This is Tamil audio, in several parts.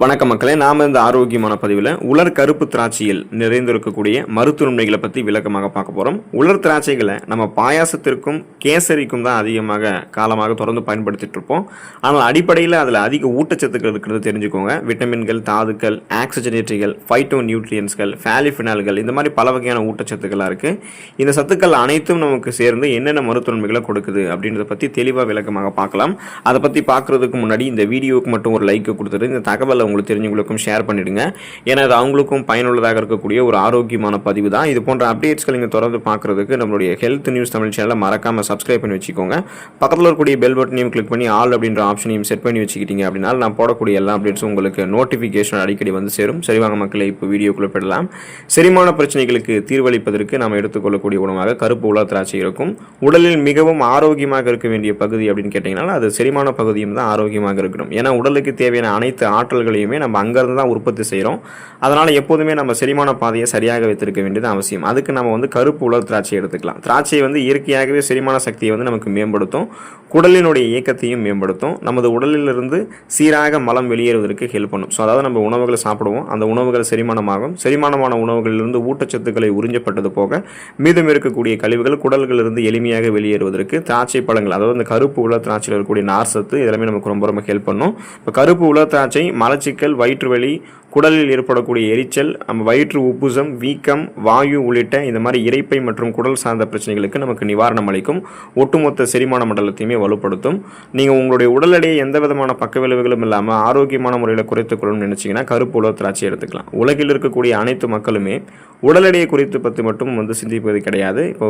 வணக்கம் மக்களே, நாம இந்த ஆரோக்கியமான பதிவில் உலர் கருப்பு திராட்சையில் நிறைந்திருக்கக்கூடிய மருத்துவ நன்மைகளை பற்றி விளக்கமாக பார்க்க போகிறோம். உலர் திராட்சைகளை நம்ம பாயாசத்திற்கும் கேசரிக்கும் தான் அதிகமாக காலமாக தொடர்ந்து பயன்படுத்திட்டு இருப்போம். ஆனால் அடிப்படையில் அதில் அதிக ஊட்டச்சத்துக்கள் இருக்கிறது தெரிஞ்சுக்கோங்க. விட்டமின்கள், தாதுக்கள், ஆக்சிஜனேற்றிகள், ஃபைட்டோ நியூட்ரியன்ஸ்கள், ஃபேலிஃபினால்கள், இந்த மாதிரி பல வகையான ஊட்டச்சத்துக்களாக இருக்குது. இந்த சத்துக்கள் அனைத்தும் நமக்கு சேர்ந்து என்னென்ன மருத்துவ நன்மைகளை கொடுக்குது அப்படின்றத பற்றி தெளிவாக விளக்கமாக பார்க்கலாம். அதை பற்றி பார்க்குறதுக்கு முன்னாடி இந்த வீடியோவுக்கு மட்டும் ஒரு லைக் கொடுத்துட்டு இந்த தகவலை உங்களுக்கு தெரிஞ்சவங்களுக்கும் ஷேர் பண்ணிடுங்க. ஏன்னா அது அவங்களுக்கும் பயனுள்ளதாக இருக்கக்கூடிய ஒரு ஆரோக்கியமான பதிவு தான். இது போன்ற அப்டேட்ஸ்கள் நீங்கள் தொடர்ந்து பார்க்குறதுக்கு நம்மளுடைய ஹெல்த் நியூஸ் தமிழ் சேனலை மறக்காமல் சப்ஸ்கிரைப் பண்ணி வச்சுக்கோங்க. பக்கத்தில் இருக்கக்கூடிய பெல் பட்டனையும் கிளிக் பண்ணி ஆல் அப்படின்ற ஆப்ஷனையும் செட் பண்ணி வச்சுக்கிட்டீங்க அப்படின்னா நான் போடக்கூடிய எல்லா அப்டேட்ஸும் உங்களுக்கு நோட்டிஃபிகேஷன் அடிக்கடி வந்து சேரும். சரிவாங்க மக்களே, இப்போ வீடியோக்குள்ளே போயிடலாம். செரிமான பிரச்சனைகளுக்கு தீர்வளிப்பதற்கு நாம் எடுத்துக்கொள்ளக்கூடிய உணவாக கருப்பு உலர் திராட்சை இருக்கும். உடலில் மிகவும் ஆரோக்கியமாக இருக்க வேண்டிய பகுதி அப்படின்னு கேட்டிங்கன்னா அது செரிமான பகுதியும் தான் ஆரோக்கியமாக இருக்கணும். ஏன்னா உடலுக்கு தேவையான அனைத்து ஆற்றல்களையும் நம்ம அங்கிருந்து தான் உற்பத்தி செய்கிறோம். அதனால் எப்போதுமே நம்ம செரிமான பாதையை சரியாக வைத்திருக்க வேண்டியது அவசியம். அதுக்கு நம்ம கருப்பு உலர் திராட்சை எடுத்துக்கலாம். திராட்சை இயற்கையாகவே செரிமான சக்தியை நமக்கு மேம்படுத்தும், குடலினுடைய இயக்கத்தையும் மேம்படுத்தும், நமது உடலிலிருந்து சீராக மலம் வெளியேறுவதற்கு ஹெல்ப் பண்ணும். ஸோ அதாவது நம்ம உணவுகளை சாப்பிடுவோம், அந்த உணவுகள் செரிமானமாகும். செரிமானமான உணவுகளிலிருந்து ஊட்டச்சத்துக்களை உறிஞ்சப்பட்டது போக மீதம் இருக்கக்கூடிய கழிவுகள் குடல்களிலிருந்து எளிமையாக வெளியேறுவதற்கு திராட்சை பழங்கள், அதாவது இந்த கருப்பு உலர் திராட்சையில் இருக்கக்கூடிய நார் சத்து இதெல்லாமே நமக்கு ரொம்ப ரொம்ப ஹெல்ப் பண்ணும். இப்போ கருப்பு உலர் திராட்சை மலச்சிக்கல், வயிற்று வலி, குடலில் ஏற்படக்கூடிய எரிச்சல், நம்ம வயிற்று உப்புசம், வீக்கம், வாயு உள்ளிட்ட இந்த மாதிரி இரைப்பை மற்றும் குடல் சார்ந்த பிரச்சனைகளுக்கு நமக்கு நிவாரணம் அளிக்கும். ஒட்டுமொத்த செரிமான மண்டலத்தையுமே வலுப்படுத்தும். நீங்கள் உங்களுடைய உடல் எடையை எந்த விதமான பக்க விளைவுகளும் இல்லாமல் ஆரோக்கியமான முறையில் குறைத்துக் கொள்ளணும்னு நினைச்சீங்கன்னா கருப்பு உலர் திராட்சை எடுத்துக்கலாம். உலகில் இருக்கக்கூடிய அனைத்து மக்களுமே உடல் எடையை குறித்து பற்றி மட்டும் சிந்திப்பது கிடையாது. இப்போ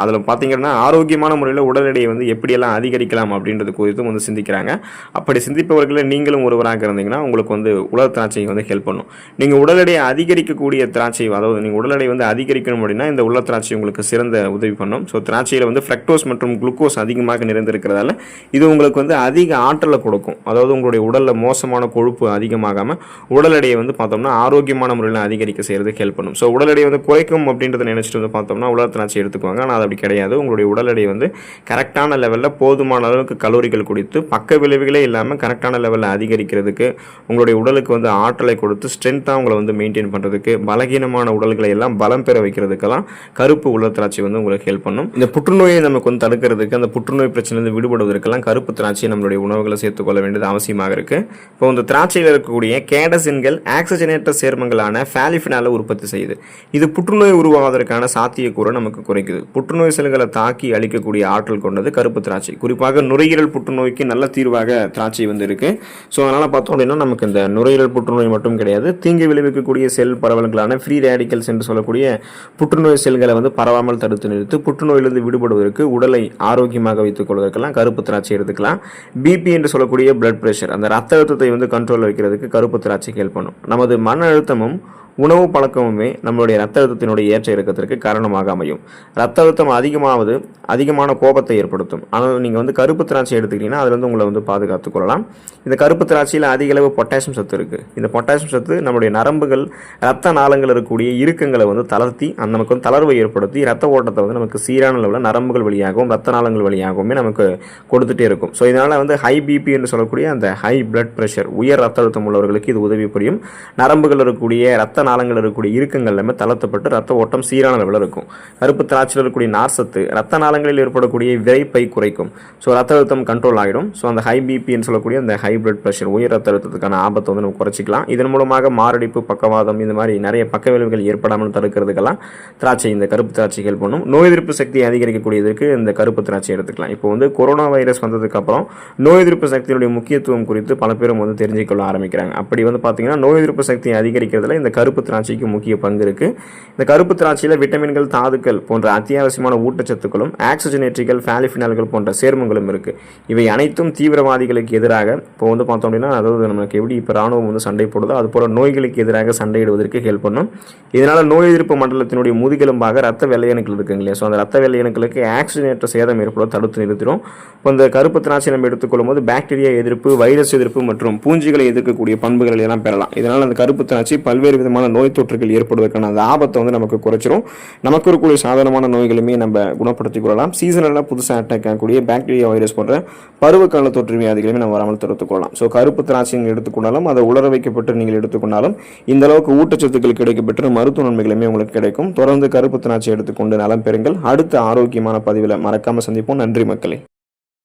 அதில் பார்த்தீங்கன்னா ஆரோக்கியமான முறையில் உடல் எடையை எப்படியெல்லாம் அதிகரிக்கலாம் அப்படின்றது குறித்தும் சிந்திக்கிறாங்க. அப்படி சிந்திப்பவர்களை நீங்களும் ஒருவராக இருந்தீங்கன்னா உங்களுக்கு உலர் திராட்சை ஹெல்ப் பண்ணும். நீங்கள் உடல் எடையை அதிகரிக்கக்கூடிய திராட்சை, அதாவது நீங்கள் உடல் எடை அதிகரிக்கணும் அப்படின்னா இந்த உலர் திராட்சை உங்களுக்கு சிறந்த உதவி பண்ணும். ஸோ திராட்சையில் ஃப்ரக்டோஸ் மற்றும் குளுக்கோஸ் அதிகமாக நிறைந்திருக்கிறதால இது உங்களுக்கு அதிக ஆற்றலை கொடுக்கும். அதாவது உங்களுடைய உடலில் மோசமான கொழுப்பு அதிகமாகாமல் உடல் எடையை பார்த்தோம்னா ஆரோக்கியமான முறையில் அதிகரிக்க செய்கிறது ஹெல்ப் பண்ணும். ஸோ உடல் எடையை குறைக்கும் அப்படின்றத நினைச்சிட்டு பார்த்தோம்னா உலர் திராட்சை எடுத்துக்குவாங்க. ஆனால் அது அப்படி கிடையாது. உங்களுடைய உடல் எடையை கரெக்டான லெவலில் போதுமான அளவுக்கு கலோரிகள் குடித்து பக்க விளைவுகளே இல்லாமல் கரெக்டான லெவலில் அதிகரிக்கிறதுக்கு, உங்களுடைய உடலுக்கு ஆற்றலை கொடுத்து ஸ்ட்ரென்த்தாக உங்களை மெயின்டைன் பண்ணுறதுக்கு, பலகீனமான உடல்களை எல்லாம் பலம் பெற வைக்கிறதுக்கெல்லாம் கருப்பு உலர் திராட்சை உங்களுக்கு ஹெல்ப் பண்ணும். இந்த புற்றுநோயை நமக்கு தடுக்கிறதுக்கு, அந்த புற்றுநோய் பிரச்சனை விடுபடுவதற்கெல்லாம் கருப்பு திராட்சையை நம்மளுடைய உணவுகளை சேர்த்துக்கொள்ள வேண்டியது அவசியமாக இருக்கு. இப்போ இந்த திராட்சையில் இருக்கக்கூடிய கேடசின்கள் ஆக்சிஜனேற்ற சேர்மங்களான ஃபேலிஃபினாலை உற்பத்தி செய்யுது. இது புற்றுநோய் உருவாவதற்கான சாத்தியக்கூறை நமக்கு குறைக்குது. புற்றுநோய் செல்களை தாக்கி அழிக்கக்கூடிய ஆற்றல் கொண்டது கருப்பு திராட்சை. குறிப்பாக நுரையீரல் புற்றுநோய்க்கு நல்ல தீர்வாக திராட்சை இருக்கு. ஸோ அதனால் பார்த்தோம் அப்படின்னா நமக்கு இந்த நுரையீரல் புற்றுநோய் மட்டும் கிடையாது, தீங்கு விளைவிக்கக்கூடிய செல் பரவல்களான ஃப்ரீ ரேடிக்கல்ஸ் என்று சொல்லக்கூடிய புற்றுநோய் செல்களை பரவாமல் தடுத்து நிறுத்து புற்றுநோயிலிருந்து விடுபடுவதற்கு, உடலை ஆரோக்கியமாக வைத்துக் கொள்வதற்கெல்லாம் கருப்பு திராட்சை எடுத்துக்கலாம். பிபி என்று சொல்லக்கூடிய பிளட் பிரஷர், அந்த ரத்த அழுத்தத்தை கண்ட்ரோல் வைக்கிறதுக்கு கருப்பு திராட்சை ஹெல்ப் பண்ணும். நமது மன அழுத்தமும் உணவு பழக்கமுமே நம்மளுடைய ரத்த அழுத்தத்தினுடைய ஏற்ற இறக்கத்திற்கு காரணமாக அமையும். ரத்த அழுத்தம் அதிகமான கோபத்தை ஏற்படுத்தும். ஆனால் நீங்கள் கருப்பு திராட்சை எடுத்துக்கிட்டீங்கன்னா அதில் உங்களை பாதுகாத்துக் கொள்ளலாம். இந்த கருப்பு திராட்சையில் அதிக அளவு பொட்டாசியம் சத்து இருக்குது. இந்த பொட்டாசியம் சத்து நம்மளுடைய நரம்புகள், ரத்த நாளங்கள் இருக்கக்கூடிய இறுக்கங்களை தளர்த்தி நமக்கு தளர்வை ஏற்படுத்தி ரத்த ஓட்டத்தை நமக்கு சீரான அளவில் நரம்புகள் வழியாகவும் ரத்த நாளங்கள் வழியாகவுமே நமக்கு கொடுத்துட்டே இருக்கும். ஸோ இதனால் ஹை பிபி என்று சொல்லக்கூடிய அந்த ஹை பிளட் பிரஷர், உயர் ரத்த அழுத்தம் உள்ளவர்களுக்கு இது உதவி புரியும். நரம்புகள் இருக்கக்கூடிய ரத்த நாளங்கள் இருக்கக்கூடிய இறுக்கங்கள் எல்லாமே தளர்த்தப்பட்டு ரத்த ஓட்டம் சீரான அளவில் இருக்கும். கருப்பு திராட்சையில் இருக்கக்கூடிய நார்சத்து ரத்த நாளங்களில் ஏற்படக்கூடிய விரைப்பை குறைக்கும். ஸோ ரத்த அழுத்தம் கண்ட்ரோல் ஆகிடும். ஸோ அந்த ஹை பிபின்னு சொல்லக்கூடிய அந்த ஹை பிளட் பிரஷர், உயர் ரத்த அழுத்தத்துக்கான ஆபத்தை நம்ம குறைச்சிக்கலாம். இதன் மூலமாக மாரடைப்பு, பக்கவாதம், இந்த மாதிரி நிறைய பக்க விளைவுகள் ஏற்படாமல் தடுக்கிறதுக்கெல்லாம் திராட்சை, இந்த கருப்பு திராட்சை ஹெல்ப் பண்ணும். நோய் எதிர்ப்பு சக்தியை அதிகரிக்கக்கூடியதற்கு இந்த கருப்பு திராட்சை எடுத்துக்கலாம். இப்போ கொரோனா வைரஸ் வந்ததுக்கு அப்புறம் நோய் எதிர்ப்பு சக்தியினுடைய முக்கியத்துவம் குறித்து பல பேரும் தெரிஞ்சுக்கொள்ள ஆரம்பிக்கிறாங்க. அப்படி பார்த்தீங்கன்னா நோய் எதிர்ப்பு சக்தியை அதிகரிக்கிறதுல இந்த கருப்பு திராட்சைக்கு முக்கிய பங்கு இருக்கு. இந்த கருப்பு திராட்சையில் விட்டமின்கள், தாதுக்கள் போன்ற அத்தியாவசியமான ஊட்டச்சத்துக்களும் ஆக்சிஜனேற்றிகள், ஃபேலிஃபினால்கள் போன்ற சேர்மங்களும் இருக்கு. இவை அனைத்தும் தீவிரவாதிகளுக்கு எதிராக இப்போ பார்த்தோம் அப்படின்னா, அதாவது நமக்கு எப்படி இப்போ ராணுவம் சண்டை போடுதோ அது போல நோய்களுக்கு எதிராக சண்டையிடுவதற்கு ஹெல்ப் பண்ணும். இதனால நோய் எதிர்ப்பு மண்டலத்தினுடைய முதுகெலும்பாக ரத்த வெள்ளையணுக்கள் இருக்குங்க இல்லையா? ஸோ அந்த ரத்த வெள்ளையணுக்களுக்கு ஆக்சிஜனேற்ற சேதம் ஏற்பட தடுத்து நிறுத்திடும். இப்போ இந்த கருப்பு திராட்சை நம்ம எடுத்துக்கொள்ளும் போது பாக்டீரியா எதிர்ப்பு, வைரஸ் எதிர்ப்பு மற்றும் பூஞ்சிகளை எதிர்க்கக்கூடிய பண்புகள் எல்லாம் பெறலாம். இதனால் அந்த கருப்பு திராட்சை பல்வேறு விதமான விதமான நோய் தொற்றுகள் ஏற்படுவதற்கான அந்த ஆபத்தை வந்து நமக்கு குறைச்சிரும். நமக்கு இருக்கக்கூடிய சாதாரணமான நோய்களுமே நம்ம குணப்படுத்திக் கொள்ளலாம். சீசனலாக புதுசாக அட்டாக் ஆகக்கூடிய பாக்டீரியா, வைரஸ் போன்ற பருவகால தொற்று வியாதிகளையுமே நம்ம வராமல் தடுத்துக் கொள்ளலாம். ஸோ கருப்பு திராட்சை நீங்கள் எடுத்துக்கொண்டாலும், அதை உலர வைக்கப்பட்டு நீங்கள் எடுத்துக்கொண்டாலும் இந்த அளவுக்கு ஊட்டச்சத்துக்கள் கிடைக்கப்பெற்று மருத்துவ நன்மைகளுமே உங்களுக்கு கிடைக்கும். தொடர்ந்து கருப்பு திராட்சை எடுத்துக்கொண்டு நலம் பெறுங்கள். அடுத்த ஆரோக்கியமான பதிவில் மறக்காம சந்திப்போம். நன்றி மக்களே.